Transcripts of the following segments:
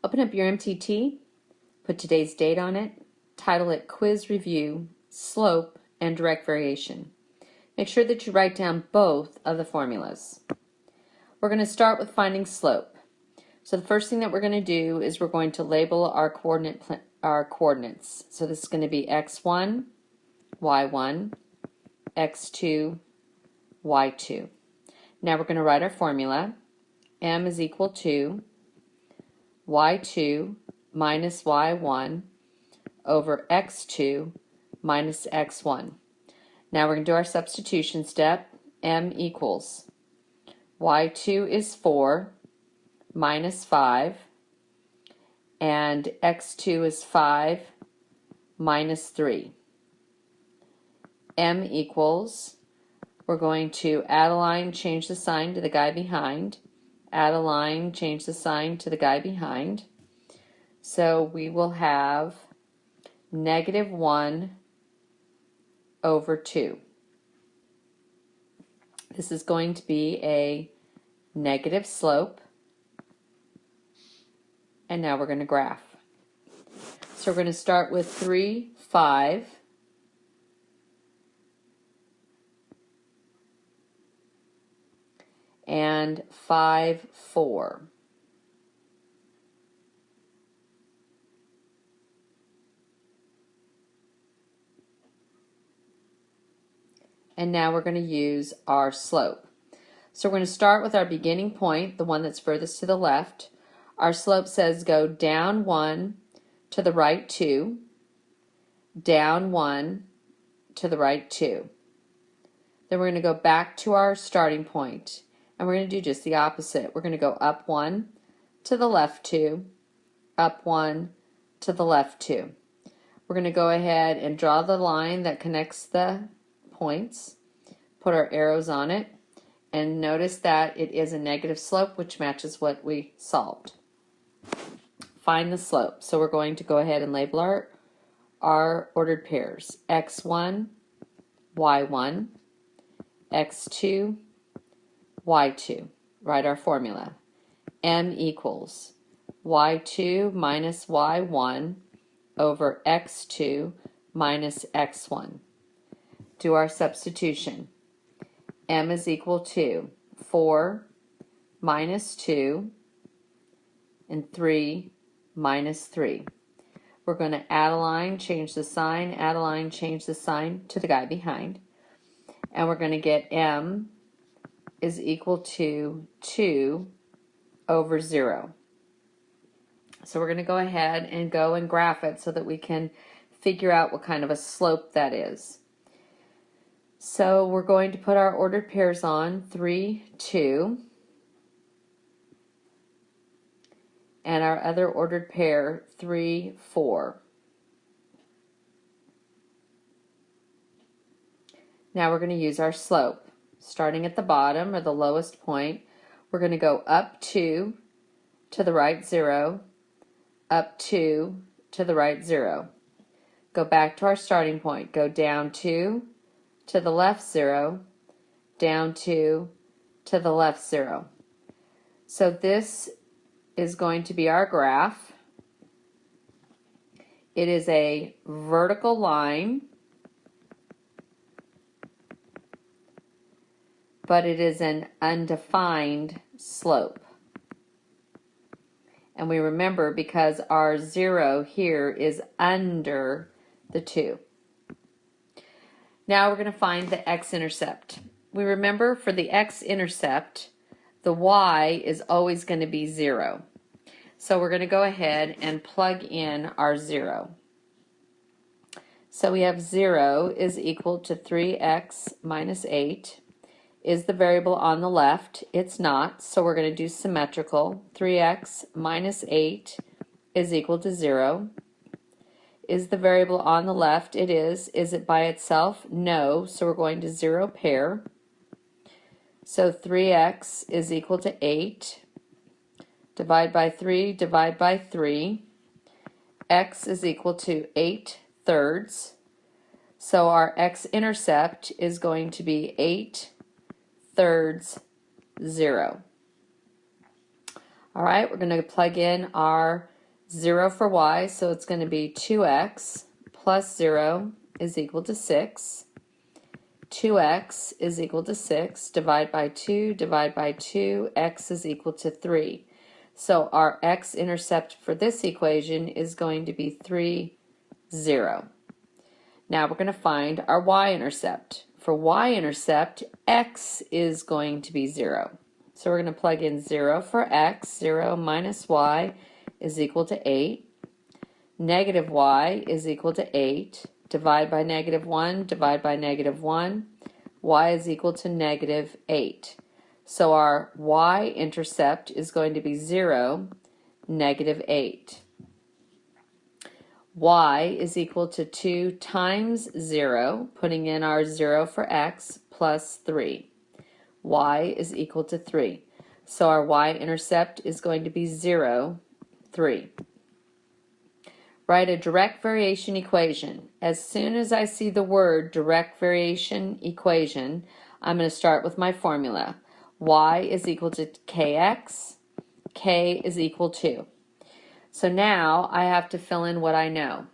Open up your MTT, put today's date on it, title it Quiz Review, Slope, and Direct Variation. Make sure that you write down both of the formulas. We're going to start with finding slope. So the first thing that we're going to do is we're going to label our coordinates. So this is going to be x1, y1, x2, y2. Now we're going to write our formula. M is equal to y2 minus y1 over x2 minus x1. Now we're going to do our substitution step. M equals y2 is 4 minus 5, and x2 is 5 minus 3. M equals, we're going to add a line, change the sign to the guy behind, add a line, change the sign to the guy behind. So we will have negative 1 over 2. This is going to be a negative slope. And now we're going to graph. So we're going to start with 3, 5. And 5, 4. And now we're going to use our slope. So we're going to start with our beginning point, the one that's furthest to the left. Our slope says go down 1 to the right 2, down 1 to the right 2. Then we're going to go back to our starting point, and we're going to do just the opposite. We're going to go up 1 to the left 2, up 1 to the left 2. We're going to go ahead and draw the line that connects the points, put our arrows on it, and notice that it is a negative slope, which matches what we solved. Find the slope. So we're going to go ahead and label our ordered pairs. x1, y1, x2, y2. Write our formula. M equals y2 minus y1 over x2 minus x1. Do our substitution. M is equal to 4 minus 2 and 3 minus 3. We're going to add a line, change the sign, add a line, change the sign to the guy behind. And we're going to get M is equal to 2 over 0. So we're going to go ahead and go and graph it so that we can figure out what kind of a slope that is. So we're going to put our ordered pairs on, 3, 2. And our other ordered pair, 3, 4. Now we're going to use our slope. Starting at the bottom, or the lowest point, we're going to go up 2 to the right 0, up 2 to the right 0. Go back to our starting point. Go down 2 to the left 0, down 2 to the left 0. So this is going to be our graph. It is a vertical line, but it is an undefined slope. And we remember because our 0 here is under the 2. Now we're going to find the x-intercept. We remember for the x-intercept, the y is always going to be 0. So we're going to go ahead and plug in our 0. So we have 0 is equal to 3x minus 8. Is the variable on the left? It's not, so we're going to do symmetrical. 3x minus 8 is equal to 0. Is the variable on the left? It is. Is it by itself? No, so we're going to 0 pair. So 3x is equal to 8. Divide by 3, divide by 3. X is equal to 8 thirds. So our x-intercept is going to be 8 thirds 0. All right, we're going to plug in our 0 for y, so it's going to be 2x plus 0 is equal to 6. 2x is equal to 6. Divide by 2, divide by 2, x is equal to 3. So our x-intercept for this equation is going to be 3, 0. Now we're going to find our y-intercept. For y-intercept, x is going to be 0. So we're going to plug in 0 for x. 0 minus y is equal to 8. Negative y is equal to 8. Divide by negative 1, divide by negative 1. Y is equal to negative 8. So our y-intercept is going to be 0, negative 8. Y is equal to 2 times 0, putting in our 0 for x, plus 3. Y is equal to 3. So our y-intercept is going to be 0, 3. Write a direct variation equation. As soon as I see the word direct variation equation, I'm going to start with my formula. Y is equal to kx, k is equal to. So now I have to fill in what I know.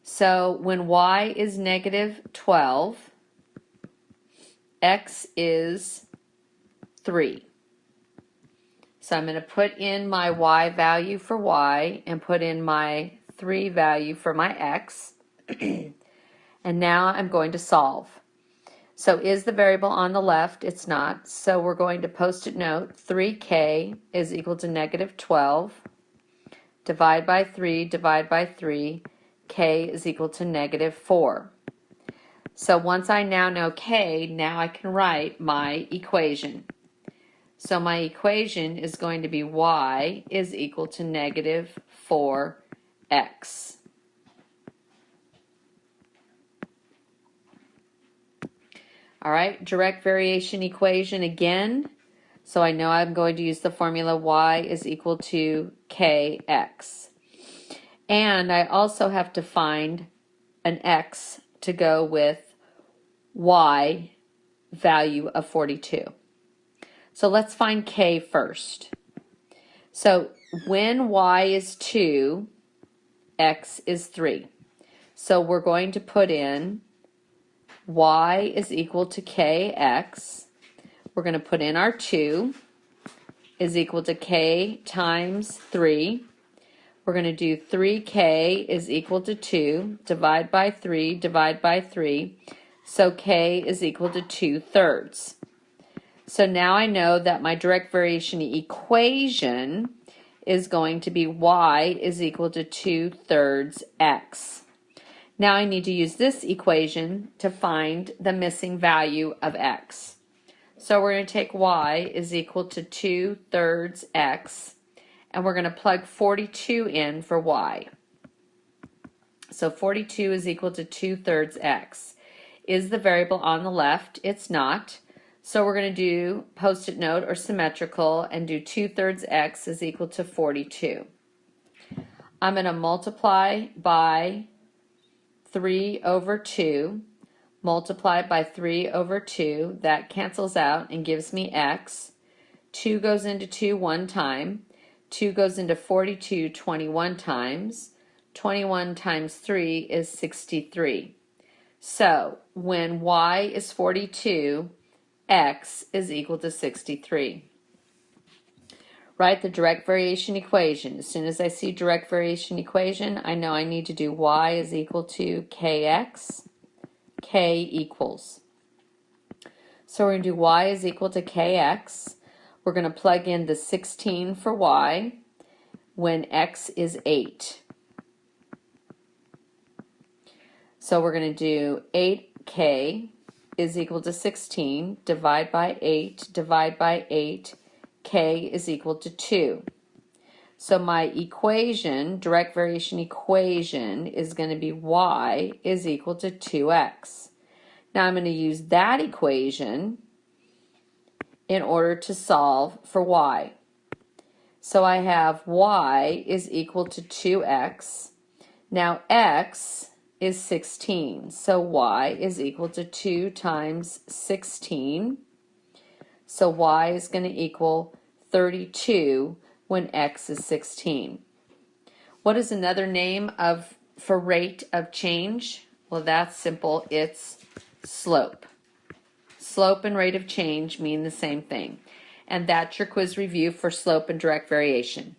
So when y is negative 12, x is 3. So I'm going to put in my y value for y and put in my 3 value for my x. And now I'm going to solve. So is the variable on the left? It's not. So we're going to post-it note 3k is equal to negative 12. Divide by 3, divide by 3. K is equal to negative 4. So once I now know k, now I can write my equation. So my equation is going to be y is equal to negative 4x. All right, direct variation equation again. So I know I'm going to use the formula y is equal to kx. And I also have to find an x to go with y value of 42. So let's find k first. So when y is 2, x is 3. So we're going to put in y is equal to kx. We're going to put in our 2 is equal to k times 3. We're going to do 3k is equal to 2. Divide by 3, divide by 3. So k is equal to 2/3. So now I know that my direct variation equation is going to be y is equal to 2/3 x. Now I need to use this equation to find the missing value of x. So we're going to take y is equal to 2/3 x, and we're going to plug 42 in for y. So 42 is equal to 2/3 x. Is the variable on the left? It's not. So we're going to do post-it note or symmetrical and do 2/3 x is equal to 42. I'm going to multiply by 3 over 2, multiply by 3 over 2, that cancels out and gives me x. 2 goes into 2 one time, 2 goes into 42 21 times, 21 times 3 is 63. So when y is 42, x is equal to 63. Write the direct variation equation. As soon as I see direct variation equation, I know I need to do y is equal to kx, k equals. So we're going to do y is equal to kx. We're going to plug in the 16 for y when x is 8. So we're going to do 8k is equal to 16, divide by 8, divide by 8, k is equal to 2. So my equation, direct variation equation, is going to be y is equal to 2x. Now I'm going to use that equation in order to solve for y. So I have y is equal to 2x. Now x is 16, so y is equal to 2 times 16. So y is going to equal 32 when x is 16. What is another name for rate of change? Well, that's simple. It's slope. Slope and rate of change mean the same thing. And that's your quiz review for slope and direct variation.